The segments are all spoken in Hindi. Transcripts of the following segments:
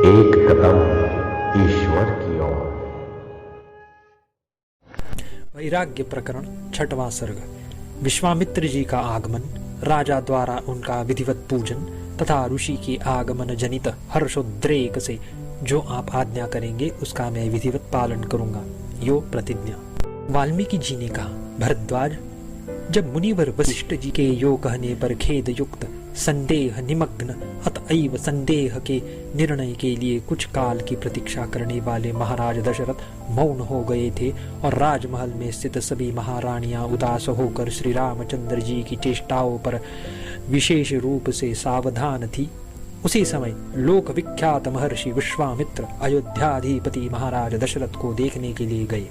एक कदम ईश्वर की ओर। वैराग्य प्रकरण 6वां सर्ग। विश्वामित्र जी का आगमन, राजा द्वारा उनका विधिवत पूजन तथा ऋषि के आगमन जनित हर्षोद्रेक से जो आप आज्ञा करेंगे उसका मैं विधिवत पालन करूंगा। यो प्रतिज्ञा। वाल्मीकि जी ने कहा, भरद्वाज, जब मुनिवर वशिष्ठ जी के यो कहने पर खेद युक्त संदेह निमग्न अतएव संदेह के निर्णय के लिए कुछ काल की प्रतीक्षा करने वाले महाराज दशरथ मौन हो गए थे और राजमहल में स्थित सभी महारानियां उदास होकर श्री रामचंद्र जी की चेष्टाओं पर विशेष रूप से सावधान थी, उसी समय लोक विख्यात महर्षि विश्वामित्र अयोध्याधिपति महाराज दशरथ को देखने के लिए गए।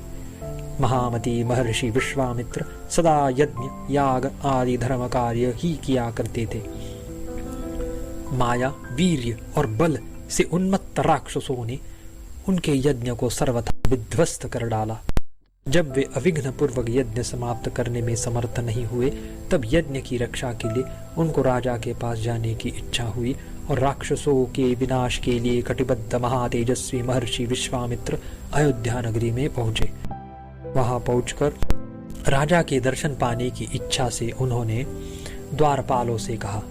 महामती महर्षि विश्वामित्र सदा यज्ञ याग आदि धर्म कार्य ही किया करते थे। माया, वीर्य और बल से उन्मत्त राक्षसों ने उनके यज्ञ को सर्वथा विध्वस्त कर डाला। जब वे अविघ्न पूर्वक यज्ञ समाप्त करने में समर्थ नहीं हुए, तब यज्ञ की रक्षा के लिए उनको राजा के पास जाने की इच्छा हुई और राक्षसों के विनाश के लिए कटिबद्ध महातेजस्वी महर्षि विश्वामित्र अयोध्या नगरी में पहुंचे। वहां पहुंचकर राजा के दर्शन पाने की इच्छा से उन्होंने द्वारपालों से कहा,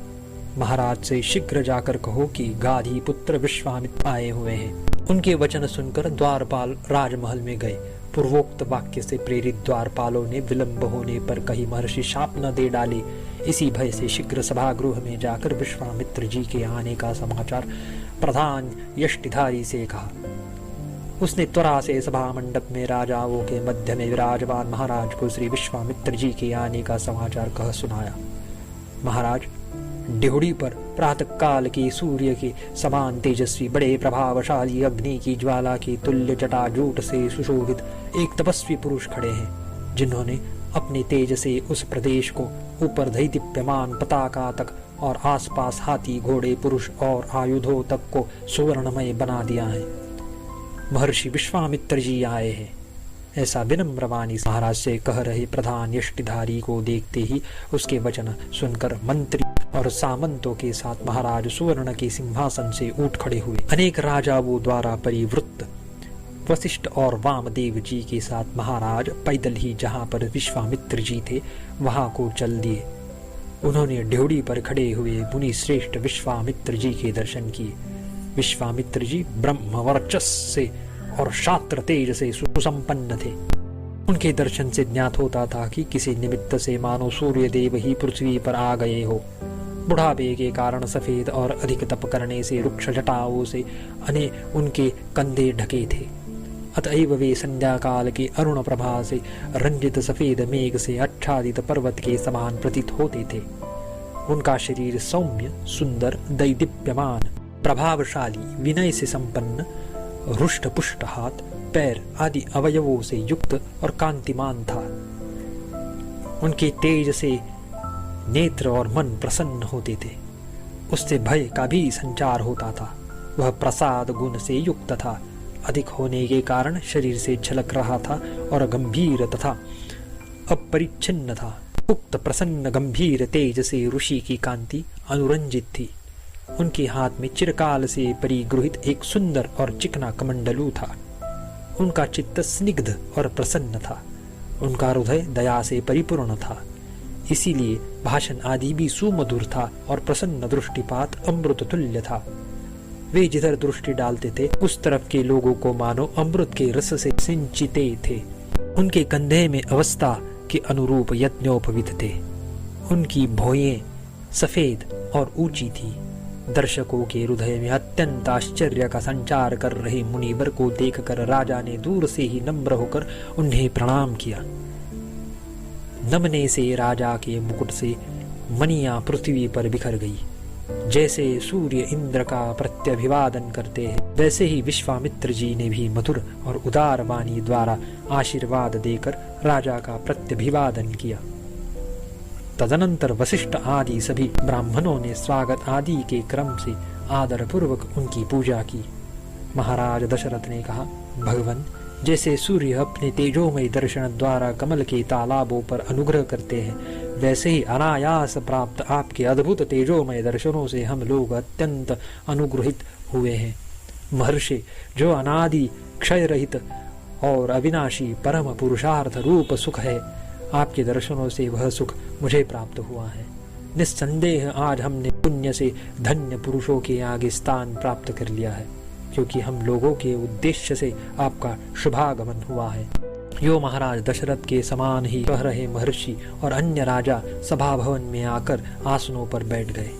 महाराज से शीघ्र जाकर कहो कि गाधी पुत्र विश्वामित्र आए हुए हैं। उनके वचन सुनकर द्वारपाल राजमहल में गए। पूर्वोक्त वाक्य से प्रेरित द्वारपालों ने विलंब होने पर कहीं महर्षि शाप न दे डाले, इसी भय से शीघ्र सभागृह में जाकर विश्वामित्र जी के आने का समाचार प्रधान यष्टिधारी से कहा। उसने त्वरा से सभा मंडप में राजाओं के मध्य में विराजमान महाराज को श्री विश्वामित्र जी के आने का समाचार कह सुनाया। महाराज, ड्योढ़ी पर प्रातः काल के सूर्य के समान तेजस्वी बड़े प्रभावशाली अग्नि की ज्वाला के तुल्य जटाजूट से सुशोभित एक तपस्वी पुरुष खड़े हैं, जिन्होंने अपने तेज से उस प्रदेश को ऊपर दैदीप्यमान पताका तक और आसपास हाथी घोड़े पुरुष और आयुधों तक को सुवर्णमय बना दिया है। महर्षि विश्वामित्र जी आए हैं, ऐसा विनम्र वाणी महाराज से कह रहे प्रधान यष्टिधारी को देखते ही उसके वचन सुनकर मंत्री और सामंतों के साथ महाराज सुवर्ण के सिंहासन से उठ खड़े हुए। अनेक राजाओं द्वारा परिवृत्त वशिष्ठ और वामदेव जी के साथ महाराज पैदल ही जहाँ पर विश्वामित्र जी थे वहां को चल दिए। उन्होंने ड्योढ़ी पर खड़े हुए मुनि श्रेष्ठ विश्वामित्र जी के दर्शन किए। विश्वामित्र जी ब्रह्म वर्चस से और शास्त्र तेज से सुसंपन्न थे। उनके दर्शन से ज्ञात होता था कि किसी निमित्त से मानो सूर्य देव ही पृथ्वी पर आ गए हो। बुढ़ापे के कारण सफेद और अधिक तप करने से रुक्ष जटाओं से उनके कंधे ढके थे, अतएव वे संध्या काल के अरुण प्रभा से रंजित सफेद मेघ से आच्छादित पर्वत के समान प्रतीत होते थे। उनका शरीर सौम्य, सुंदर, दैदीप्यमान, प्रभावशाली, विनय से संपन्न, रुष्ट पुष्ट हाथ पैर आदि अवयवों से युक्त और कांतिमान था। उनके तेज से नेत्र और मन प्रसन्न होते थे। उससे भय का भी संचार होता था। वह प्रसाद गुण से युक्त था, अधिक होने के कारण शरीर से झलक रहा था और गंभीर तथा अपरिच्छिन्न था। उक्त प्रसन्न गंभीर तेज से ऋषि की कांति अनुरंजित थी। उनके हाथ में चिरकाल से परिगृहित एक सुंदर और चिकना कमंडलू था। उनका चित्त स्निग्ध और प्रसन्न था। उनका हृदय दया से परिपूर्ण था, इसीलिए भाषण आदि भी सुमधुर था और प्रसन्न दृष्टिपात अमृत तुल्य था। वे जिधर दृष्टि डालते थे उस तरफ के लोगों को मानो अमृत के रस से सिंचिते थे। उनके कंधे में अवस्था के अनुरूप यज्ञोपवीत थे। उनकी भौएं सफेद और ऊंची थी। दर्शकों के हृदय में अत्यंत आश्चर्य का संचार कर रहे मुनिवर को देखकर राजा ने दूर से ही नम्र होकर उन्हें प्रणाम किया। नमने से राजा के मुकुट से मणियां पृथ्वी पर बिखर गई। जैसे सूर्य इंद्र का प्रत्यभिवादन करते हैं, वैसे ही विश्वामित्र जी ने भी मधुर और उदार वाणी द्वारा आशीर्वाद देकर राजा का प्रत्यभिवादन किया। तदनंतर वशिष्ठ आदि सभी ब्राह्मणों ने स्वागत आदि के क्रम से आदर पूर्वक उनकी पूजा की। महाराज दशरथ ने कहा, भगवान, जैसे सूर्य अपने तेजोमय दर्शन द्वारा कमल के तालाबों पर अनुग्रह करते हैं, वैसे ही अनायास प्राप्त आपके अद्भुत तेजोमय दर्शनों से हम लोग अत्यंत अनुग्रहित हुए हैं। महर्षि, जो अनादि क्षय रहित और अविनाशी परम पुरुषार्थ रूप सुख है, आपके दर्शनों से वह सुख मुझे प्राप्त हुआ है। निस्संदेह आज हमने पुण्य से धन्य पुरुषों के आगे स्थान प्राप्त कर लिया है, क्योंकि हम लोगों के उद्देश्य से आपका शुभागमन हुआ है। यो महाराज दशरथ के समान ही कह रहे महर्षि और अन्य राजा सभा भवन में आकर आसनों पर बैठ गए।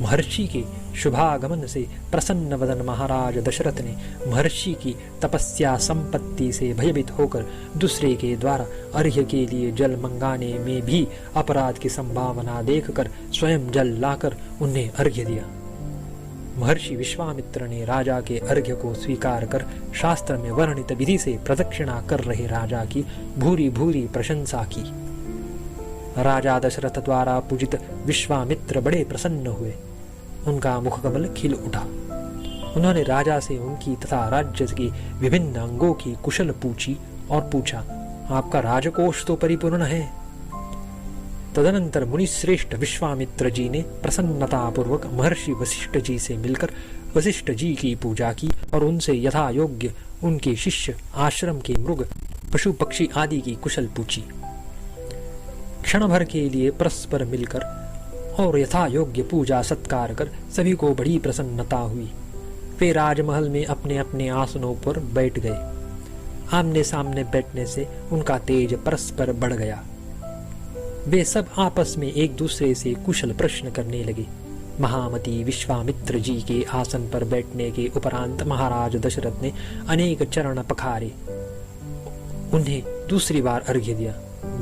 महर्षि के शुभागमन से प्रसन्न वदन महाराज दशरथ ने महर्षि की तपस्या संपत्ति से भयभीत होकर दूसरे के द्वारा अर्घ्य के लिए जल मंगाने में भी अपराध की संभावना देखकर स्वयं जल लाकर उन्हें अर्घ्य दिया। महर्षि विश्वामित्र ने राजा के अर्घ्य को स्वीकार कर शास्त्र में वर्णित विधि से प्रदक्षिणा कर रहे राजा की भूरी भूरी प्रशंसा की। राजा दशरथ द्वारा पूजित विश्वामित्र बड़े प्रसन्न हुए। उनका मुखकमल खिल उठा। उन्होंने राजा से उनकी तथा राज्य के विभिन्न अंगों की कुशल पूछी और पूछा, आपका राजकोष तो परिपूर्ण है? तदनंतर मुनिश्रेष्ठ विश्वामित्र जी ने प्रसन्नता पूर्वक महर्षि वशिष्ठ जी से मिलकर वशिष्ठ जी की पूजा की और उनसे यथा योग्य उनके शिष्य आश्रम के मृग पशु पक्षी आदि की कुशल पूछी। क्षण भर के लिए परस्पर मिलकर और यथा योग्य पूजा सत्कार कर सभी को बड़ी प्रसन्नता हुई। वे राजमहल में अपने अपने आसनों पर बैठ गए। आमने सामने बैठने से उनका तेज परस्पर बढ़ गया। वे सब आपस में एक दूसरे से कुशल प्रश्न करने लगे। महामती विश्वामित्र जी के आसन पर बैठने के उपरांत महाराज दशरथ ने अनेक चरण पखारे, उन्हें दूसरी बार अर्घ्य दिया,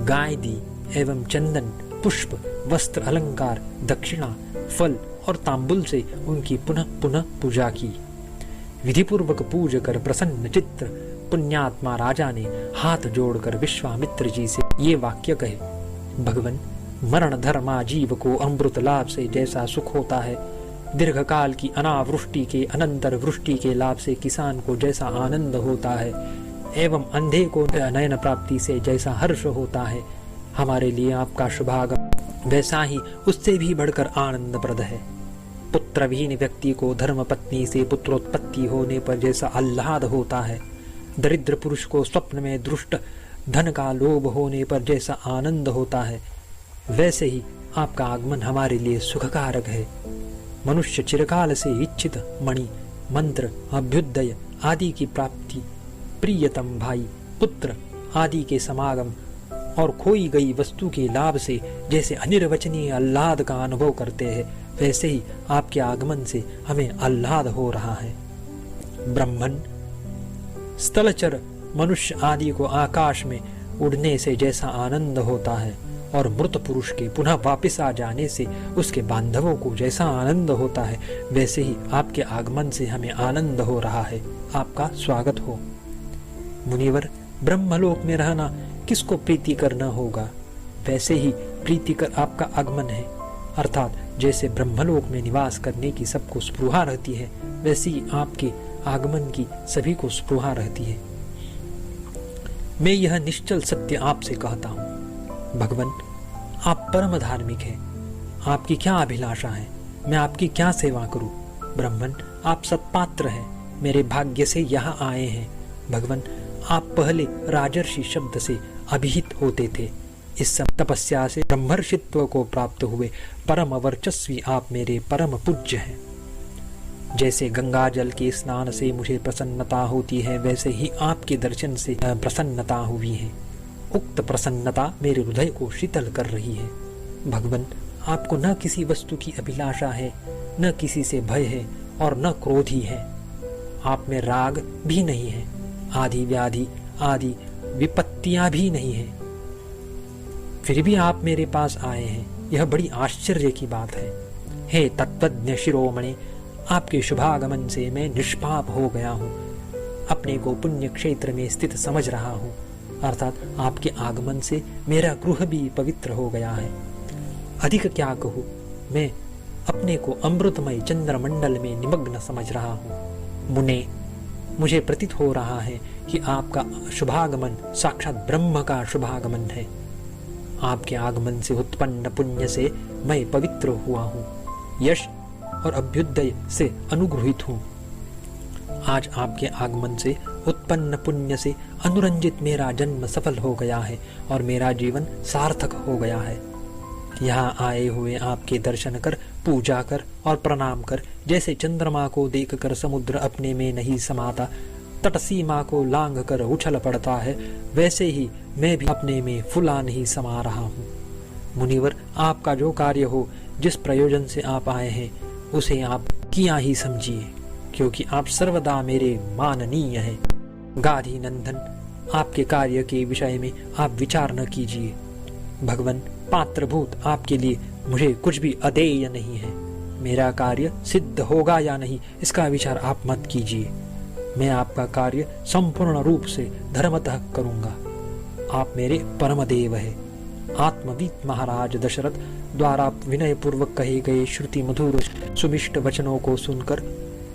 गाय दी एवं चंदन, पुष्प, वस्त्र, अलंकार, दक्षिणा, फल और तांबुल से उनकी पुनः पुनः पूजा की। विधिपूर्वक पूज कर प्रसन्न चित्त पुण्यात्मा राजा ने हाथ जोड़कर विश्वामित्र जी से ये वाक्य कहे, भगवन, मरण धर्मा जीव को अमृत लाभ से जैसा सुख होता है, दीर्घकाल की अनावृष्टि के अनंतर वृष्टि के लाभ से किसान को जैसा आनंद होता है, एवं अंधे को नयन प्राप्ति से जैसा हर्ष होता है, हमारे लिए आपका शुभागमन वैसा ही उससे भी बढ़कर आनंदप्रद है। पुत्रविहीन व्यक्ति को धर्म पत्नी से पुत्रोत्पत्ति होने पर जैसा आह्लाद होता है, दरिद्र पुरुष को स्वप्न में दृष्ट धन का लोभ होने पर जैसा आनंद होता है, वैसे ही आपका आगमन हमारे लिए सुखकारक है। मनुष्य चिरकाल से इच्छित मणि, मंत्र, अभ्युदय आदि की प्राप्ति, प्रियतम भाई, पुत्र आदि के समागम और खोई गई वस्तु के लाभ से जैसे अनिर्वचनीय आह्लाद का अनुभव करते हैं, वैसे ही आपके आगमन से हमें आह्लाद हो रहा है। ब्रह्मन, स्थलचर मनुष्य आदि को आकाश में उड़ने से जैसा आनंद होता है और मृत पुरुष के पुनः वापस आ जाने से उसके बांधवों को जैसा आनंद होता है, वैसे ही आपके आगमन से हमें आनंद हो रहा है। आपका स्वागत हो। मुनिवर, ब्रह्मलोक में रहना किसको प्रीति करना होगा, वैसे ही प्रीति कर आपका आगमन है। अर्थात जैसे ब्रह्मलोक में निवास करने की सबको स्पृहा रहती है, वैसे ही आपके आगमन की सभी को स्पृहा रहती है। मैं यह निश्चल सत्य आपसे कहता हूँ। भगवन, आप परम धार्मिक हैं। आपकी क्या अभिलाषा है? मैं आपकी क्या सेवा करूं? ब्रह्मन, आप सत्पात्र हैं, मेरे भाग्य से यहाँ आए हैं। भगवन, आप पहले राजर्षि शब्द से अभिहित होते थे। इस सब तपस्या से ब्रह्मर्षित्व को प्राप्त हुए परम वर्चस्वी आप मेरे परम पूज्य हैं। जैसे गंगा जल के स्नान से मुझे प्रसन्नता होती है, वैसे ही आपके दर्शन से प्रसन्नता हुई है। उक्त प्रसन्नता मेरे हृदय को शीतल कर रही है। भगवन, आपको न किसी वस्तु की अभिलाषा है, न किसी से भय है और न क्रोध ही है। आप में राग भी नहीं है, आदि व्याधि आदि विपत्तियां भी नहीं है। फिर भी आप मेरे पास आए हैं, यह बड़ी आश्चर्य की बात है। हे तत्वज्ञ शिरोमणि, आपके शुभागमन से मैं निष्पाप हो गया हूँ, अपने को पुण्य क्षेत्र में स्थित समझ रहा हूँ। अर्थात आपके आगमन से मेरा गृह भी पवित्र हो गया है। अधिक क्या कहूँ, मैं अपने को अमृतमय चंद्रमंडल में निमग्न समझ रहा हूँ। मुने, मुझे प्रतीत हो रहा है कि आपका शुभागमन साक्षात ब्रह्म का शुभागमन है। आपके आगमन से उत्पन्न पुण्य से मैं पवित्र हुआ हूँ, यश और अभ्युदय से अनुग्रहित हूँ। आज आपके आगमन से उत्पन्न पुण्य से अनुरंजित मेरा जन्म सफल हो गया है और मेरा जीवन सार्थक हो गया है। यहाँ आए हुए आपके दर्शन कर, पूजा कर और प्रणाम कर, जैसे चंद्रमा को देखकर समुद्र अपने में नहीं समाता, तटसीमा को लांघ कर उछल पड़ता है, वैसे ही मैं भी अपने में फुला नहीं समा रहा हूँ। मुनिवर, आपका जो कार्य हो, जिस प्रयोजन से आप आए हैं, उसे आप किया ही समझिए, क्योंकि आप सर्वदा मेरे माननीय हैं। गाधी नंदन, आपके कार्य के विषय में आप विचार न कीजिए। भगवान, पात्रभूत आपके लिए मुझे कुछ भी अदेय नहीं है। मेरा कार्य सिद्ध होगा या नहीं, इसका विचार आप मत कीजिए। मैं आपका कार्य संपूर्ण रूप से धर्मतः करूंगा। आप मेरे परम देव है। आत्मवीत महाराज दशरथ द्वारा विनय पूर्वक कहे गए श्रुति मधुर सुमिष्ट वचनों को सुनकर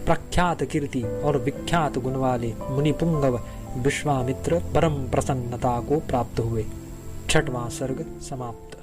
प्रख्यात कीर्ति और विख्यात गुण वाले मुनिपुंगव विश्वामित्र परम प्रसन्नता को प्राप्त हुए। 6वां सर्ग समाप्त।